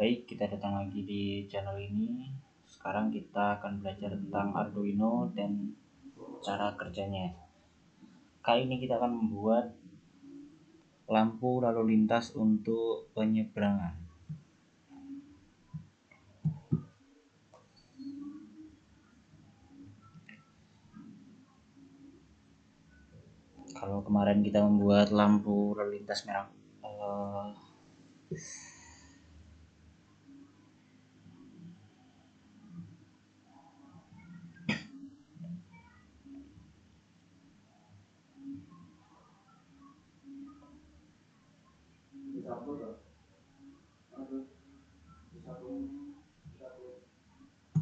Baik, kita datang lagi di channel ini. Sekarang kita akan belajar tentang Arduino dan cara kerjanya. Kali ini kita akan membuat lampu lalu lintas untuk penyeberangan. Kalau kemarin kita membuat lampu lalu lintas merah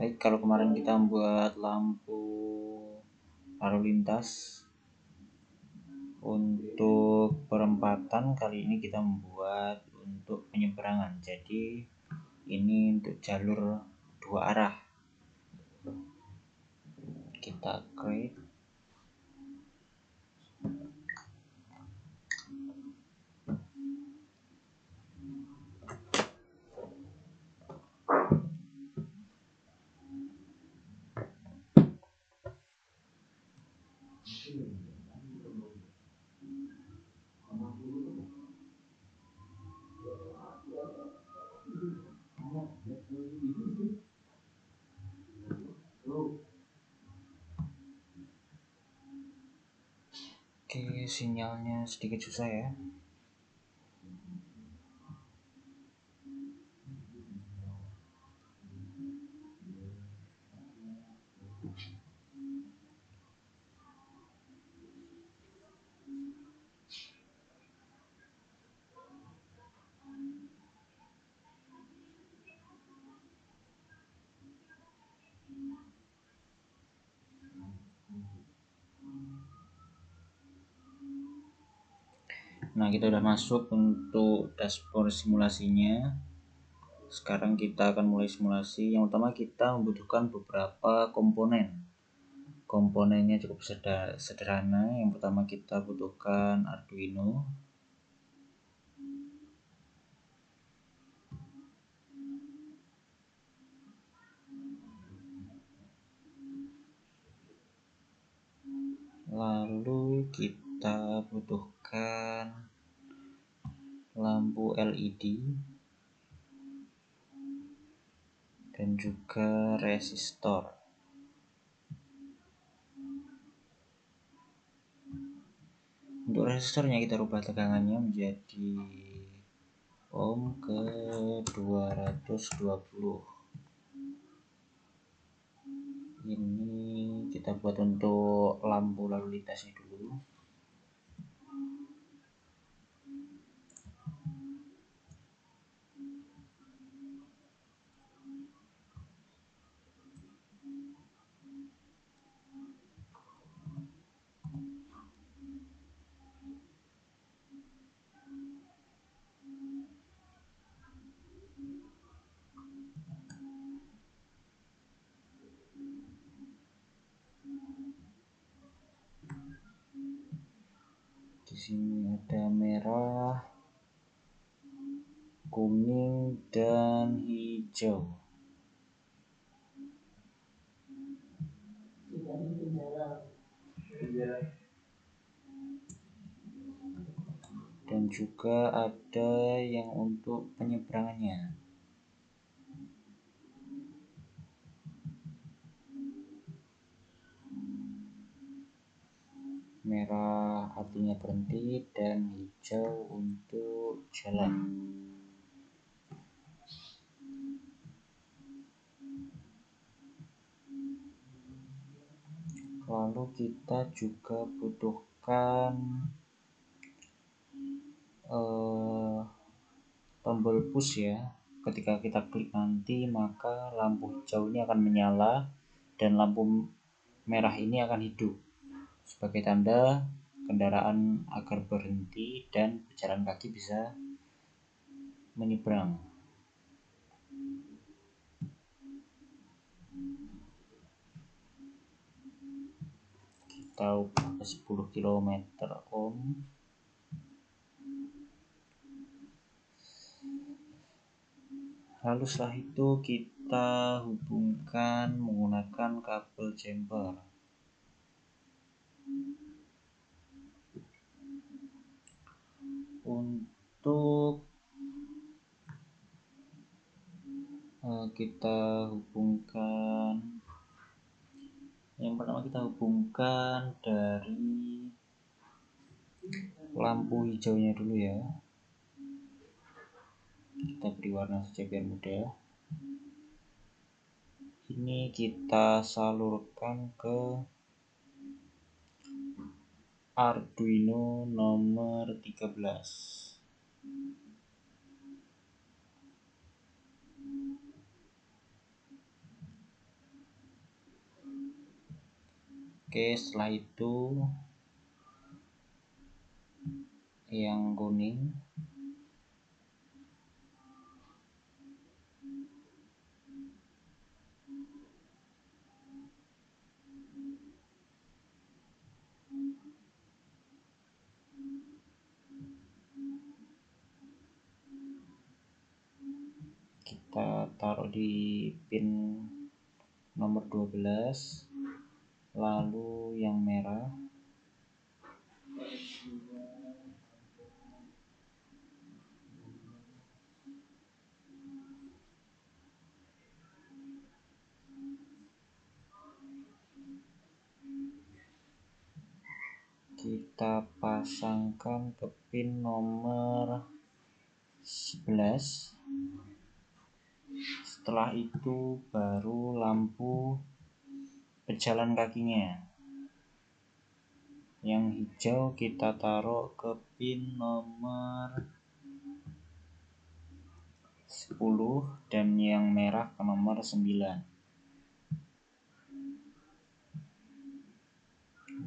Baik, kalau kemarin kita membuat lampu lalu lintas untuk perempatan, kali ini kita membuat untuk penyeberangan. Jadi ini untuk jalur dua arah. Kita create. Oke, sinyalnya sedikit susah ya. Nah, kita udah masuk untuk dashboard simulasinya. Sekarang kita akan mulai simulasi. Yang utama kita membutuhkan beberapa komponen. Komponennya cukup sederhana. Yang pertama kita butuhkan Arduino. Lalu kita butuhkan lampu LED dan juga resistor. Untuk resistornya kita rubah tegangannya menjadi ohm ke 220. Ini kita buat untuk lampu lalu lintasnya dulu. Di sini ada merah, kuning, dan hijau. Dan juga ada yang untuk penyeberangannya. Merah artinya berhenti dan hijau untuk jalan. Lalu kita juga butuhkan tombol push ya. Ketika kita klik nanti maka lampu hijau ini akan menyala dan lampu merah ini akan hidup sebagai tanda kendaraan agar berhenti dan pejalan kaki bisa menyeberang. Kita ubah ke 10 km ohm. Lalu setelah itu kita hubungkan menggunakan kabel jumper. Untuk kita hubungkan, yang pertama kita hubungkan dari lampu hijaunya dulu ya. Kita beri warna saja biar mudah. Ini kita salurkan ke Arduino nomor 13. Oke, setelah itu yang kuning kita taruh di pin nomor 12. Lalu yang merah kita pasangkan ke pin nomor 11. Setelah itu baru lampu pejalan kakinya. Yang hijau kita taruh ke pin nomor 10 dan yang merah ke nomor 9.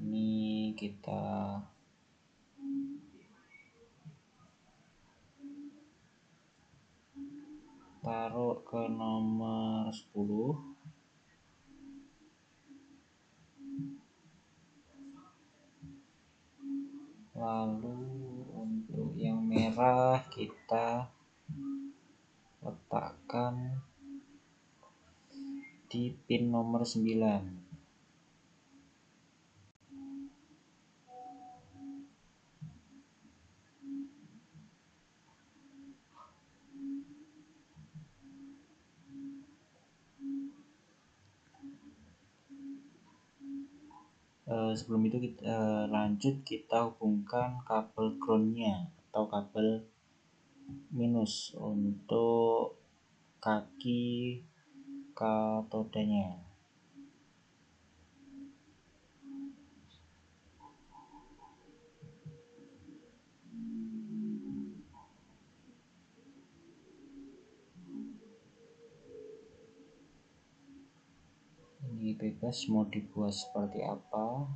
Ini kita taruh ke nomor 10. Lalu untuk yang merah kita letakkan di pin nomor 9. Sebelum itu kita lanjut kita hubungkan kabel groundnya atau kabel minus untuk kaki katodanya. Ini bebas mau dibuat seperti apa.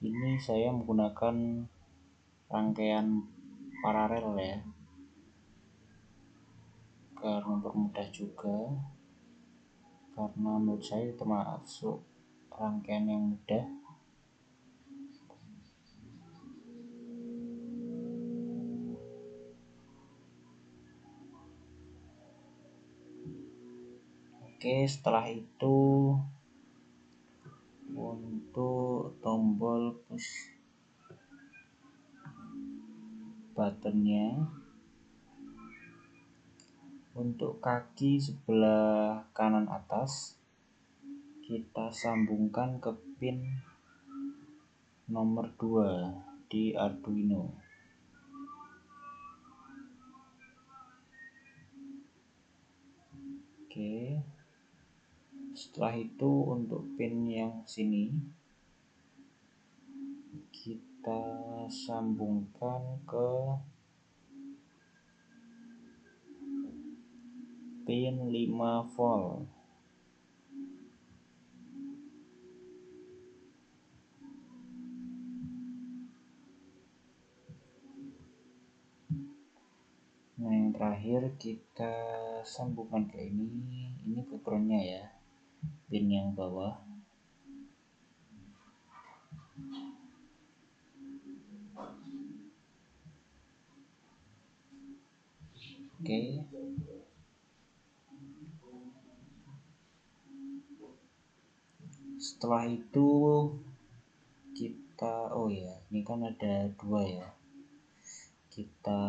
Ini saya menggunakan rangkaian paralel ya, karena mempermudah juga, karena menurut saya termasuk rangkaian yang mudah. Oke, setelah itu untuk tombol push buttonnya, untuk kaki sebelah kanan atas kita sambungkan ke pin nomor 2 di Arduino. Oke, setelah itu untuk pin yang sini kita sambungkan ke pin 5 volt. Nah, yang terakhir kita sambungkan ke ini ke groundnya ya, pin yang bawah. Oke. Setelah itu kita, oh ya, ini kan ada 2 ya. Kita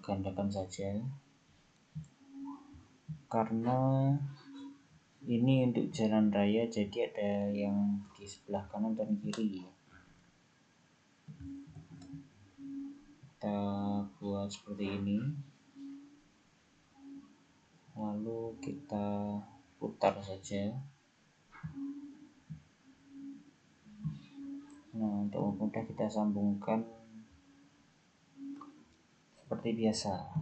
gandakan saja. Karena ini untuk jalan raya, jadi ada yang di sebelah kanan dan kiri. Kita buat seperti ini. Lalu kita putar saja. Nah, untuk mudah kita sambungkan seperti biasa.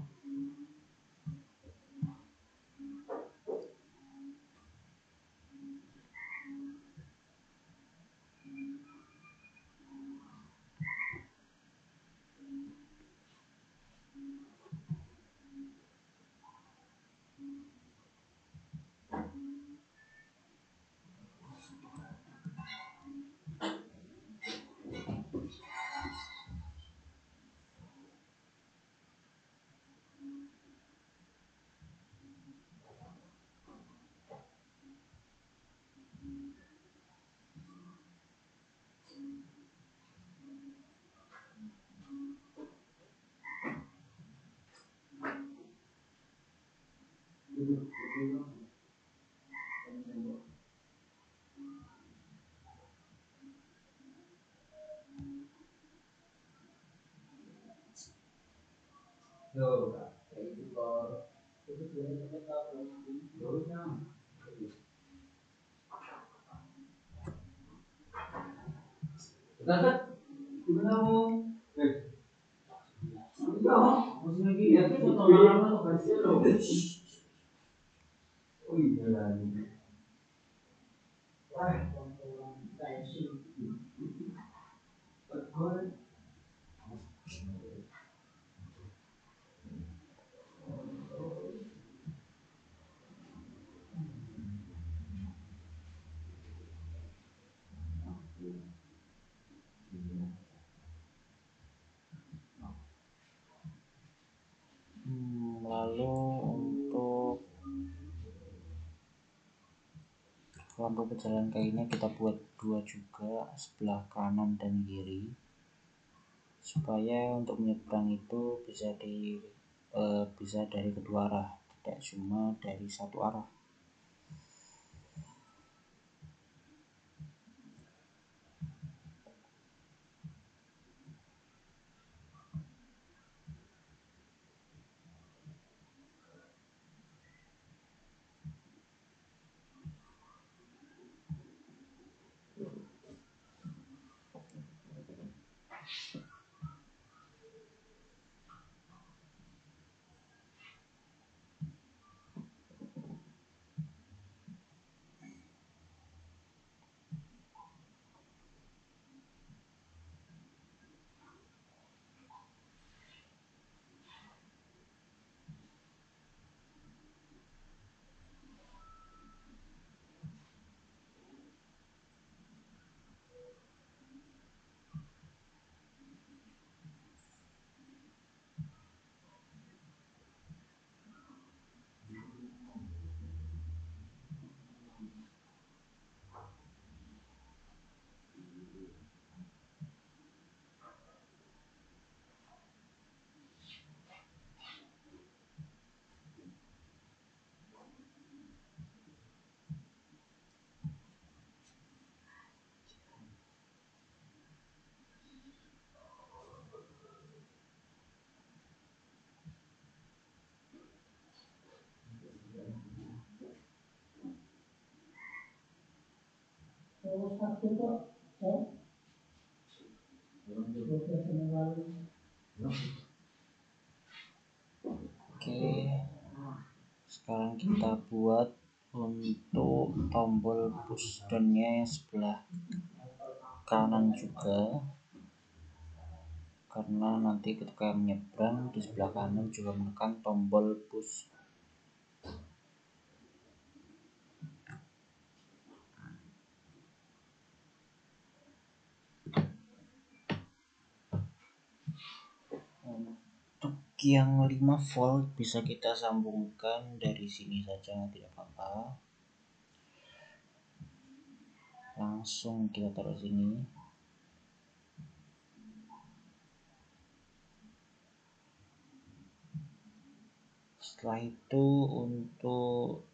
Lalu untuk lampu pejalan kakinya kita buat 2 juga, sebelah kanan dan kiri, supaya untuk menyeberang itu bisa dari kedua arah, tidak cuma dari satu arah. Oke, Sekarang kita buat untuk tombol push down-nya yang sebelah kanan juga, karena nanti ketika menyeberang di sebelah kanan juga menekan tombol push. Untuk yang 5 volt bisa kita sambungkan dari sini saja, tidak apa-apa. Langsung kita taruh sini. Setelah itu untuk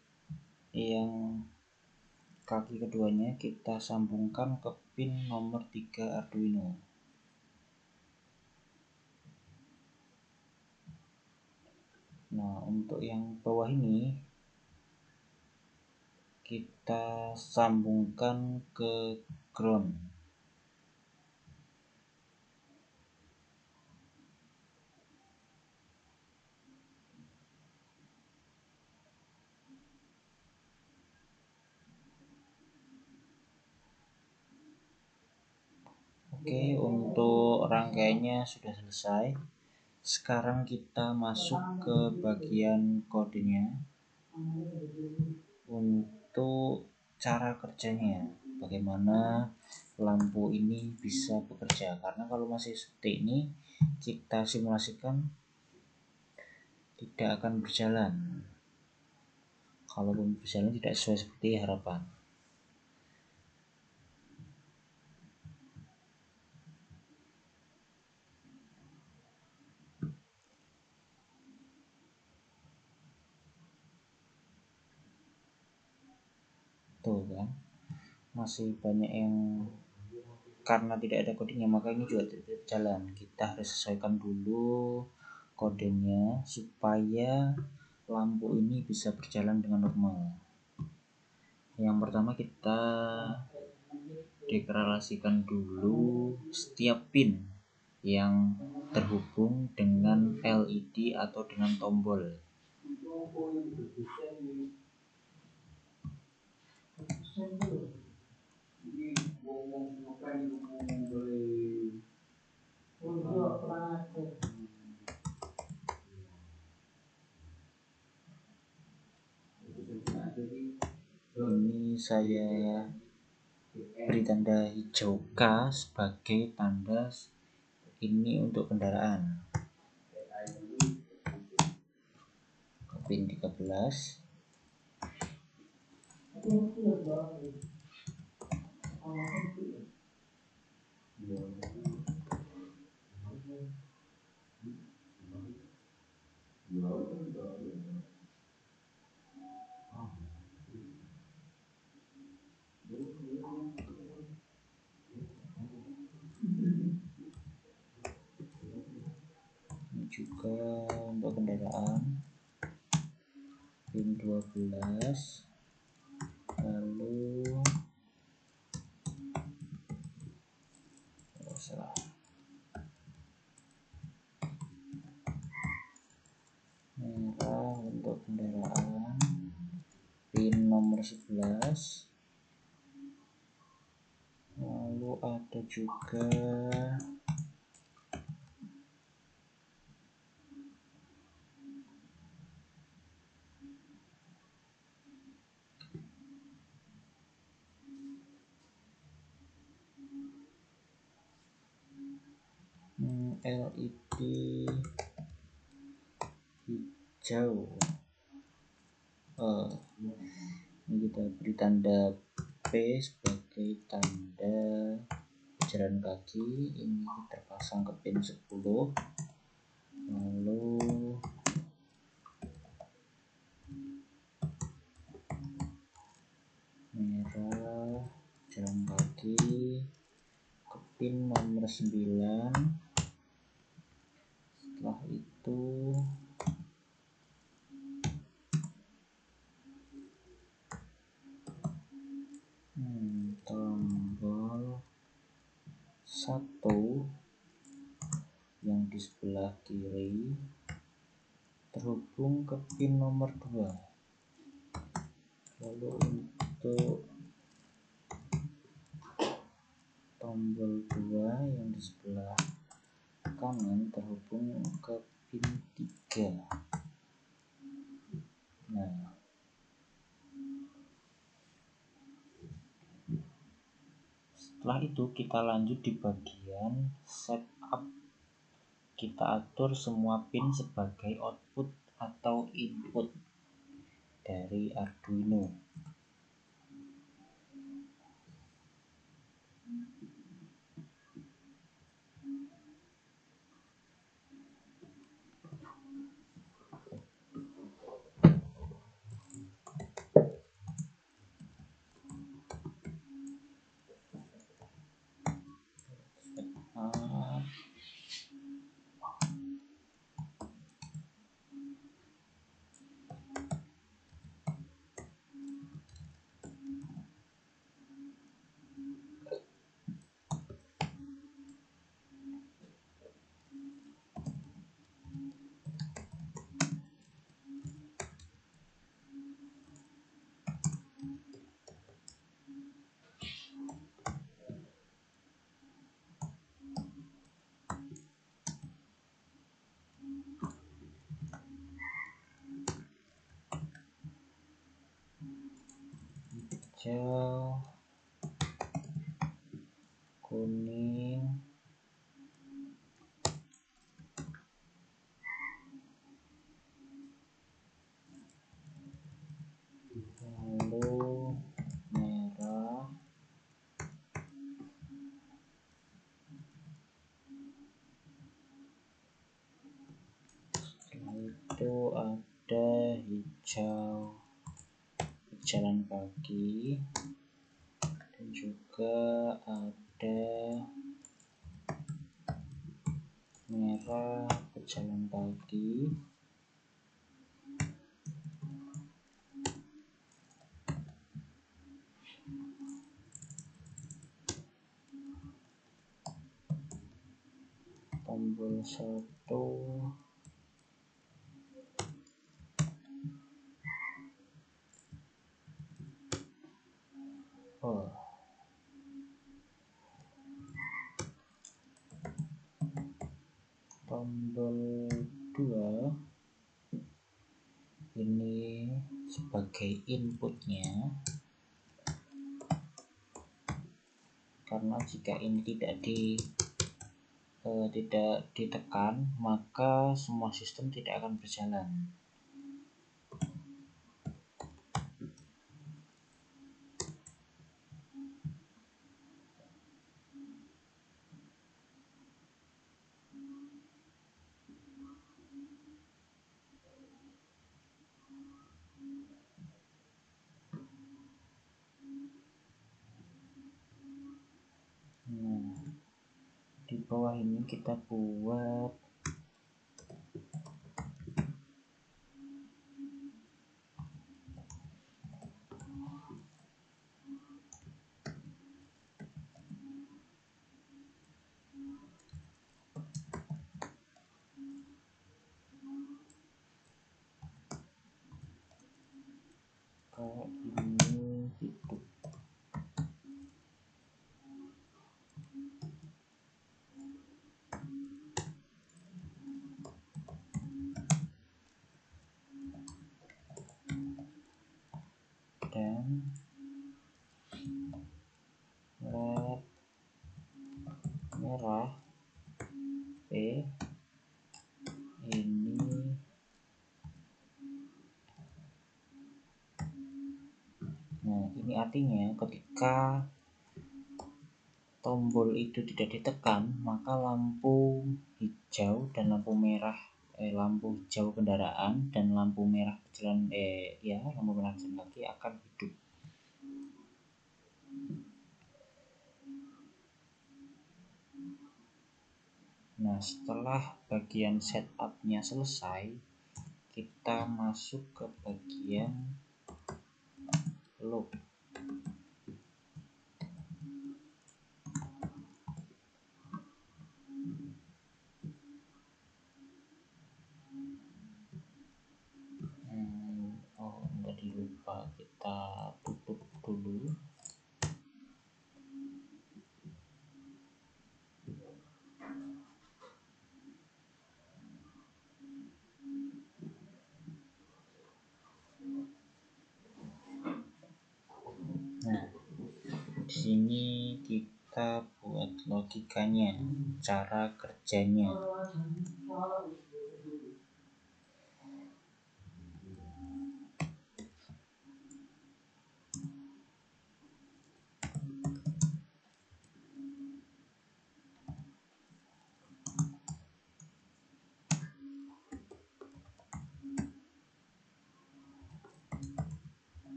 yang kaki keduanya kita sambungkan ke pin nomor 3 Arduino. Nah, untuk yang bawah ini kita sambungkan ke ground. Oke, untuk rangkaiannya sudah selesai. Sekarang kita masuk ke bagian kodenya. Untuk cara kerjanya, bagaimana lampu ini bisa bekerja, karena kalau masih seperti ini kita simulasikan tidak akan berjalan. Kalaupun berjalan tidak sesuai seperti harapan. Tuh kan, masih banyak yang karena tidak ada kodenya, maka ini juga tidak jalan. Kita harus sesuaikan dulu kodenya supaya lampu ini bisa berjalan dengan normal. Yang pertama kita deklarasikan dulu setiap pin yang terhubung dengan LED atau dengan tombol. Ini saya beri tanda hijau K sebagai tanda ini untuk kendaraan. Pin 13. Ini juga untuk kendaraan pin 12. Lalu merah untuk kendaraan pin nomor 11. Lalu ada juga LED hijau. Ini kita beri tanda P sebagai tanda jalan kaki. Ini terpasang ke pin 10. Lalu merah jalan kaki ke pin nomor 9. Setelah itu tombol 1 yang di sebelah kiri terhubung ke pin nomor 2. Lalu untuk tombol 2 yang di sebelah kanan terhubung ke pin 3. Nah, setelah itu kita lanjut di bagian setup. Kita atur semua pin sebagai output atau input dari Arduino. Hijau, kuning, lalu merah, setelah itu ada hijau pejalan kaki, dan juga ada merah pejalan kaki, tombol 1, tombol 2 ini sebagai inputnya, karena jika ini tidak ditekan maka semua sistem tidak akan berjalan. Nah, di bawah ini kita buat kayak ini hidup. Dan LED merah P ini artinya ketika tombol itu tidak ditekan maka lampu hijau dan lampu merah lampu hijau kendaraan dan lampu merah lampu merah jalan kaki akan hidup. Nah, setelah bagian setupnya selesai, kita masuk ke bagian loop. Tadi loop. lupa kita tutup dulu. Nah, di sini kita buat logikanya, cara kerjanya.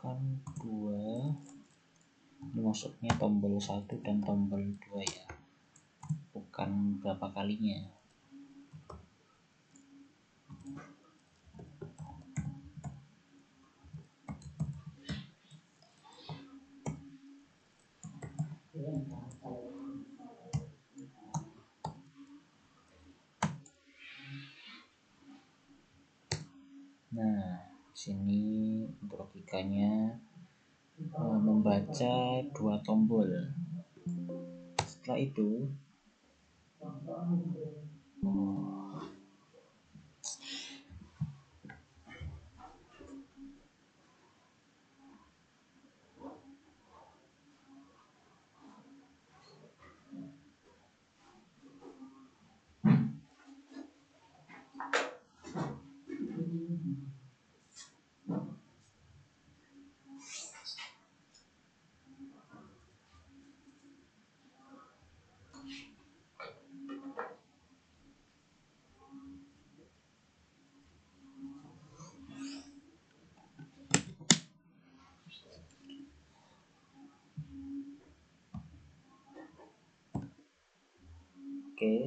Kan 2, ini maksudnya tombol 1 dan tombol 2 ya, bukan berapa kalinya. Nah, sini untuk logikanya membaca 2 tombol. Setelah itu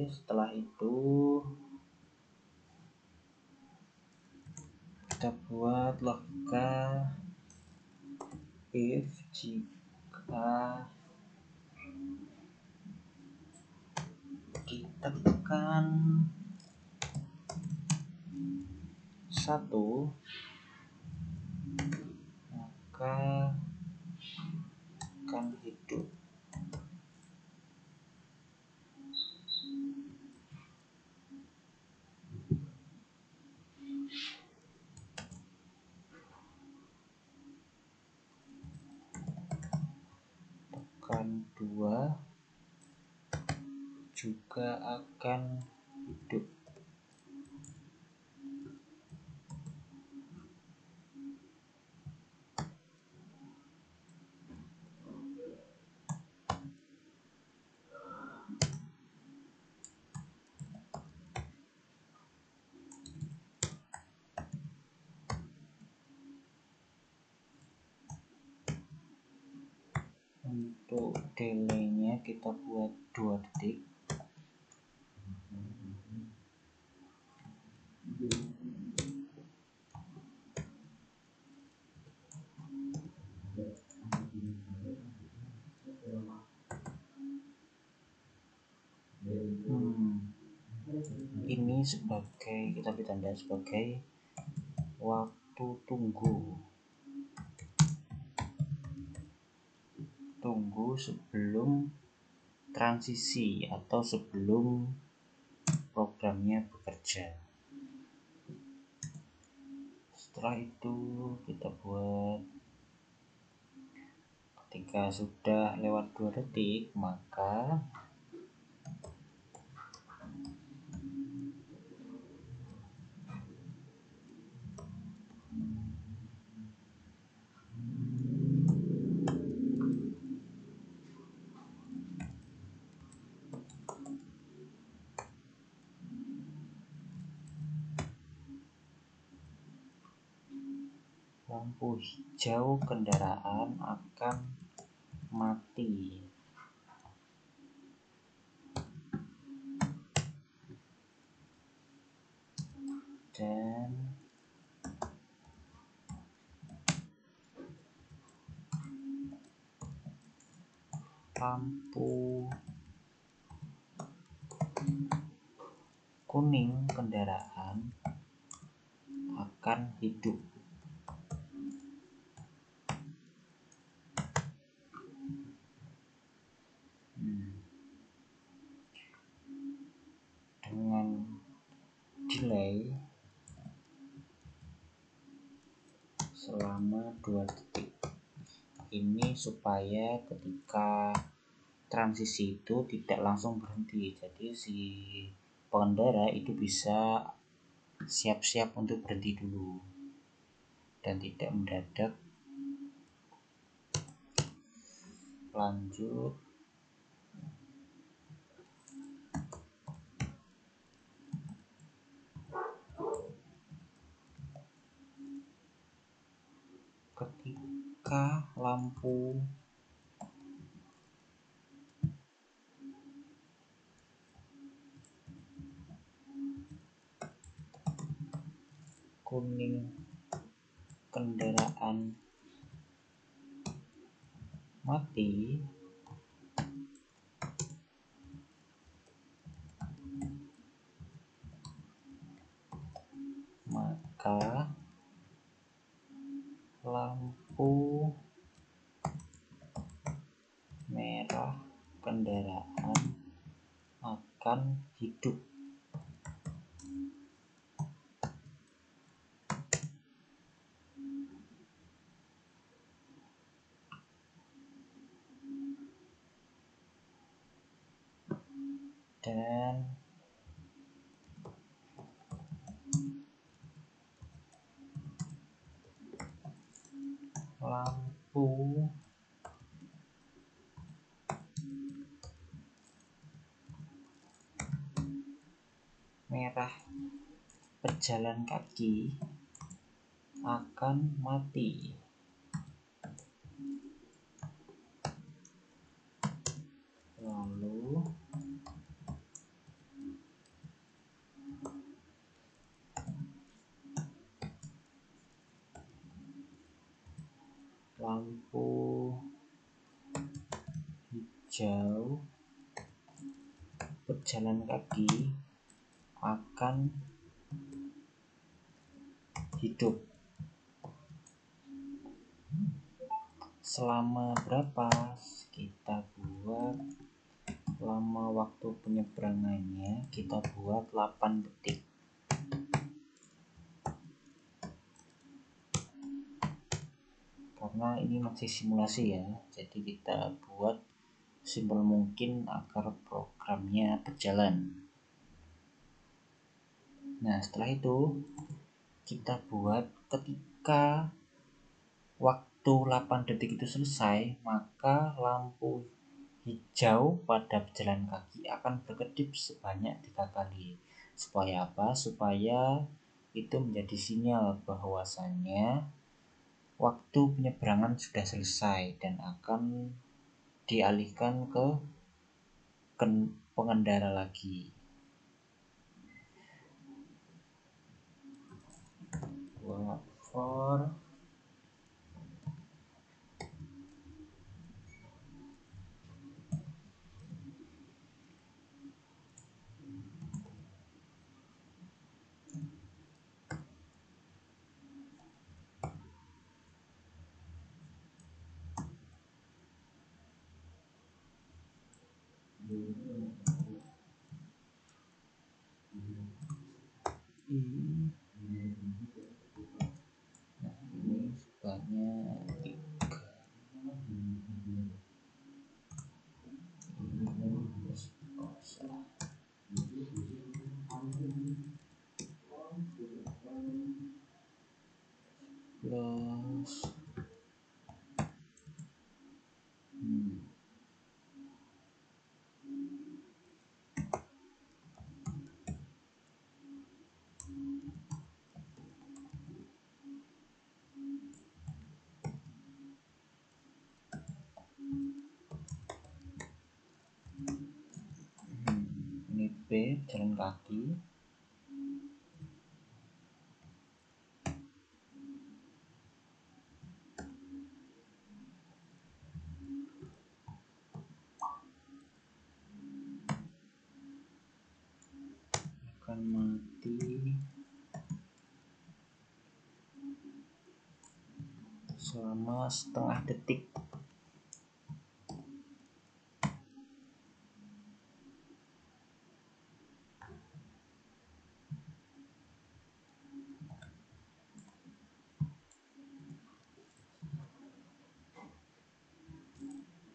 setelah itu kita buat logika if jika ditekan 1 maka akan hidup. Tekan 2 juga akan hidup. Untuk delay-nya kita buat 2 detik. Ini sebagai, kita ditanda sebagai waktu tunggu sebelum transisi atau sebelum programnya bekerja. Setelah itu kita buat ketika sudah lewat 2 detik maka lampu hijau kendaraan akan mati. dan lampu kuning kendaraan akan hidup. Dengan delay selama 2 detik ini supaya ketika transisi itu tidak langsung berhenti, jadi si pengendara itu bisa siap-siap untuk berhenti dulu dan tidak mendadak. Lanjut, ketika lampu kuning kendaraan mati, maka lampu merah kendaraan akan hidup. Dan lampu merah pejalan kaki akan mati. Lalu lampu hijau pejalan kaki akan hidup. Selama berapa? Kita buat lama waktu penyeberangannya, kita buat 8 detik. Karena ini masih simulasi ya, jadi kita buat simpel mungkin agar programnya berjalan. Nah, setelah itu kita buat ketika waktu 8 detik itu selesai, maka lampu hijau pada pejalan kaki akan berkedip sebanyak 3 kali. Supaya apa? Supaya itu menjadi sinyal bahwasannya waktu penyeberangan sudah selesai dan akan dialihkan ke pengendara lagi. What for? Nah, ini sebanyak 3. Plus ini B jalan kaki, akan mati selama setengah detik.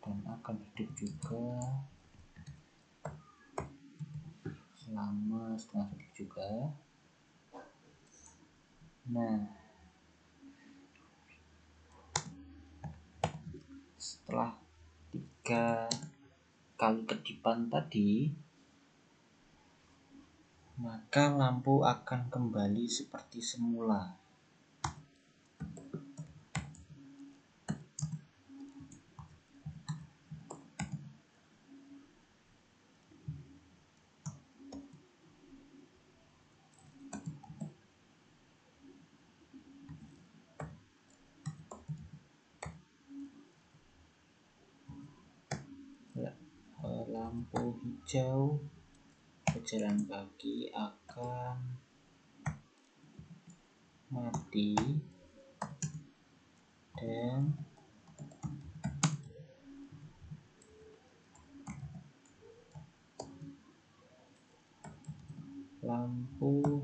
Dan akan hidup juga selama setengah detik juga. Nah, setelah 3 kali kedipan tadi, maka lampu akan kembali seperti semula. Lampu hijau pejalan kaki akan mati dan lampu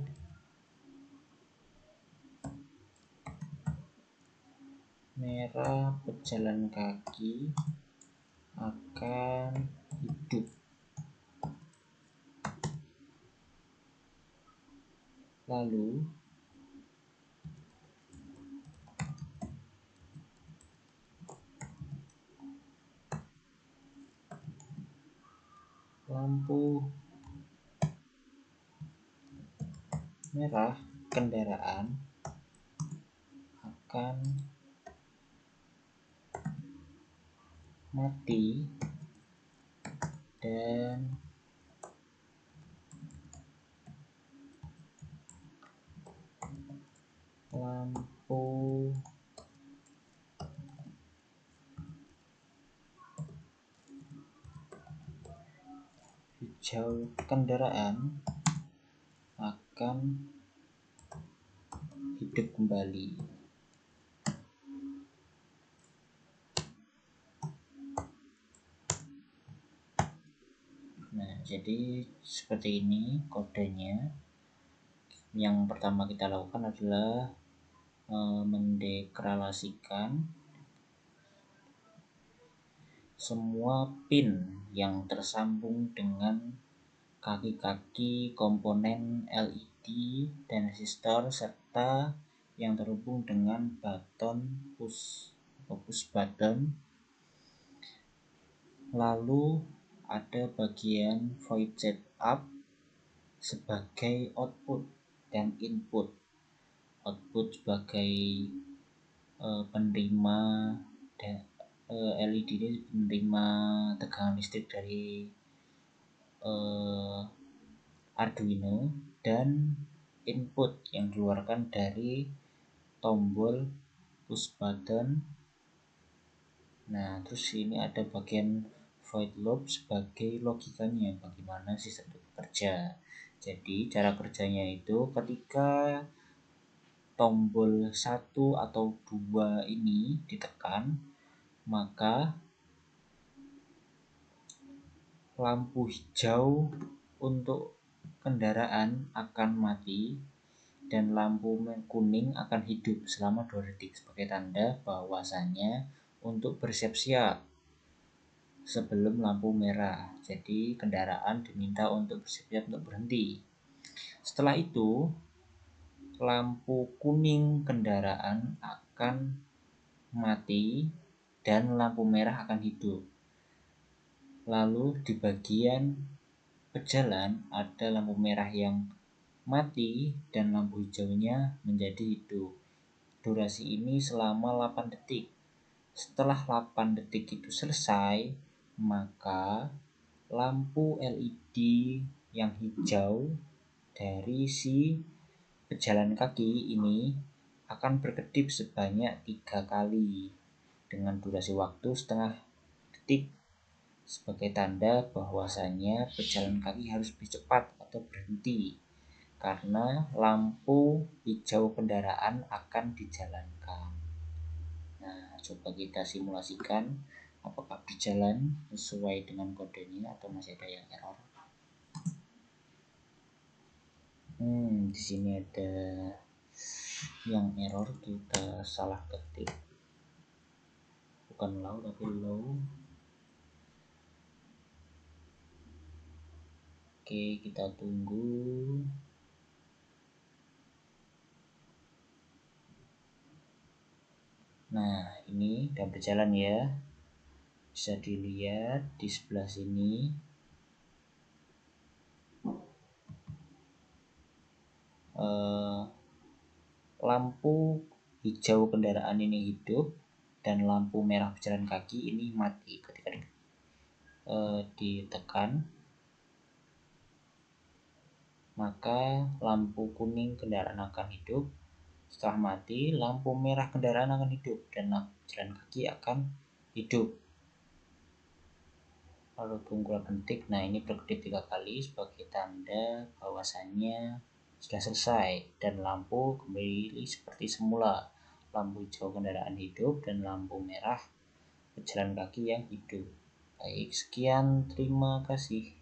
merah pejalan kaki akan hidup. Lalu lampu merah kendaraan akan mati dan lampu hijau kendaraan akan hidup kembali. Nah, jadi seperti ini kodenya. Yang pertama kita lakukan adalah mendekorasikan semua pin yang tersambung dengan kaki-kaki komponen LED dan resistor serta yang terhubung dengan button push button. Lalu ada bagian void setup sebagai output dan input. Output sebagai penerima dan LED ini penerima tegangan listrik dari Arduino, dan input yang dikeluarkan dari tombol push button. Nah, terus ini ada bagian void loop sebagai logikanya, bagaimana sistem itu bekerja. Jadi cara kerjanya itu ketika tombol 1 atau 2 ini ditekan, maka lampu hijau untuk kendaraan akan mati dan lampu kuning akan hidup selama 2 detik sebagai tanda bahwasannya untuk bersiap-siap sebelum lampu merah. Jadi kendaraan diminta untuk bersiap-siap untuk berhenti. Setelah itu lampu kuning kendaraan akan mati dan lampu merah akan hidup. Lalu di bagian pejalan ada lampu merah yang mati dan lampu hijaunya menjadi hidup. Durasi ini selama 8 detik. Setelah 8 detik itu selesai, maka lampu LED yang hijau dari si pejalan kaki ini akan berkedip sebanyak 3 kali dengan durasi waktu setengah detik sebagai tanda bahwasanya pejalan kaki harus lebih cepat atau berhenti. karena lampu hijau kendaraan akan dijalankan. Nah, coba kita simulasikan apakah berjalan sesuai dengan kodenya atau masih ada yang error. Di sini ada yang error, kita salah ketik, bukan low tapi low. Oke, kita tunggu. Nah, ini udah berjalan ya, bisa dilihat di sebelah sini. Lampu hijau kendaraan ini hidup dan lampu merah pejalan kaki ini mati ketika ditekan, maka lampu kuning kendaraan akan hidup. Setelah mati, lampu merah kendaraan akan hidup dan lampu pejalan kaki akan hidup. Lalu tunggu 8 detik. Nah, ini berkedip 3 kali sebagai tanda bahwasannya sudah selesai dan lampu kembali seperti semula. Lampu hijau kendaraan hidup dan lampu merah pejalan kaki yang hidup. Baik, sekian, terima kasih.